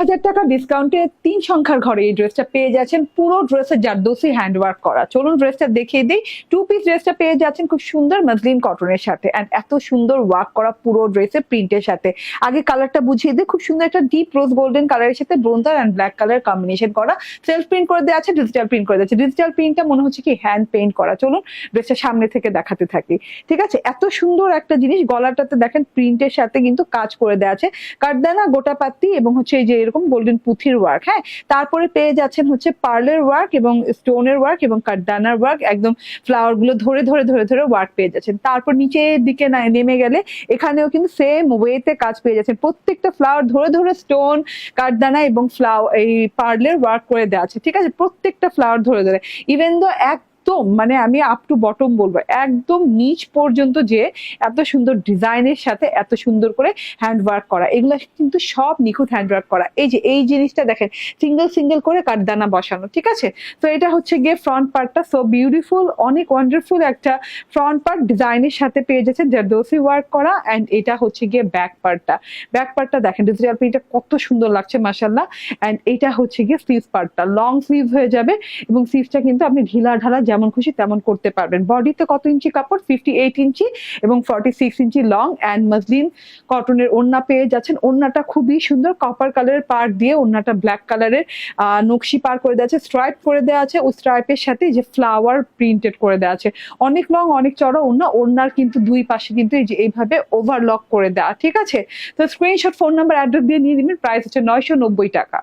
টাকা ডিসকাউন্টে ৩ সংখ্যার ঘরে এই ড্রেসটা পেয়ে যাচ্ছেন। পুরো ড্রেসে জারদৌসি হ্যান্ডওয়ার্ক করা। চলুন ড্রেসটা দেখিয়ে দিই। 2 পিস ড্রেসটা পেয়ে যাচ্ছেন খুব সুন্দর মাসলিন কটনের সাথে এন্ড এত সুন্দর ওয়ার্ক করা পুরো ড্রেসে প্রিন্টের সাথে। আগে কালারটা বুঝিয়ে দিই। খুব সুন্দর একটা ডিপ রোজ গোল্ডেন কালারের সাথে bronzer and black colour combination করা। সেলফ প্রিন্ট করে দেওয়া আছে, ডিজিটাল প্রিন্ট করে দেওয়া আছে। ডিজিটাল প্রিন্টটা মনে হচ্ছে কি হ্যান্ড পেইন্ট করা। চলুন ড্রেসটা সামনে থেকে দেখাতে থাকি। ঠিক আছে, এত সুন্দর একটা জিনিস। গলাটাতে দেখেন প্রিন্টের সাথে কিন্তু কাজ করে দেওয়া আছে। কাঠদানা, গোটাপাত্তি এবং হচ্ছে এই যে এরকম গোল্ডেন পুঁথির ওয়ার্ক। হ্যাঁ, তারপরে পেয়ে যাচ্ছেন হচ্ছে পার্লের ওয়ার্ক এবং স্টোনের ওয়ার্ক এবং কাঠদানার ওয়ার্ক। একদম ফ্লাওয়ার গুলো ধরে ধরে ধরে ধরে ওয়ার্ক পেয়ে যাচ্ছেন। তারপর নিচের দিকে নেমে গেলে এখানেও কিন্তু সেম ওয়েতে কাজ পেয়ে যাচ্ছেন। প্রত্যেকটা ফ্লাওয়ার ধরে ধরে স্টোন, কাঠদানা এবং এই পার্লের ওয়ার্ক করে দেওয়া আছে। ঠিক আছে, প্রত্যেকটা ফ্লাওয়ার ধরে ধরে। ইভেন দো একদম মানে আমি আপ টু বটম বলবো, একদম নিচ পর্যন্ত যে এত সুন্দর ডিজাইনের সাথে এত সুন্দর করে হ্যান্ড ওয়ার্ক করা, এগুলো কিন্তু সব নিখুঁত হ্যান্ড ওয়ার্ক করা। এই যে এই জিনিসটা দেখেন, সিঙ্গেল সিঙ্গেল করে কাঠদানা বসানো। ঠিক আছে, তো এটা হচ্ছে গিয়ে ফ্রন্ট পার্টটা। সো বিউটিফুল, অনেক ওয়ান্ডারফুল একটা ফ্রন্ট পার্ট ডিজাইনের সাথে পেয়ে যাচ্ছে জারদৌসি ওয়ার্ক করা। এন্ড এটা হচ্ছে গিয়ে ব্যাক পার্টটা। ব্যাক পার্টটা দেখেন ডিজিটাল প্রিন্টটা কত সুন্দর লাগছে মাশাআল্লাহ। এন্ড এটা হচ্ছে গিয়ে স্লিভস পার্টটা, লং স্লিভ হয়ে যাবে এবং স্লিভসটা কিন্তু আপনি ঢিলা ঢালা যেমন খুশি তেমন করতে পারবেন। বডিতে কত ইঞ্চি কাপড়? 58 ইঞ্চি এবং 46 ইঞ্চি লং। এন্ড মাসলিন কটনের ওড়না পেয়ে যাচ্ছেন। ওড়নাটা খুবই সুন্দর, কপার কালারের পার্ট দিয়ে ওড়নাটা ব্ল্যাক কালারের নকশি পার করে দেওয়া আছে, স্ট্রাইপ করে দেওয়া আছে। ওই স্ট্রাইপের সাথে যে ফ্লাওয়ার প্রিন্টেড করে দেওয়া আছে। অনেক লং, অনেক চড়া ওড়না। ওড়নার কিন্তু দুই পাশে কিন্তু এই যে এইভাবে ওভারলক করে দেওয়া। ঠিক আছে, তো স্ক্রিনশট, ফোন নাম্বার, অ্যাড্রেস দিয়ে নিয়ে দিবেন। প্রাইস হচ্ছে 990 টাকা।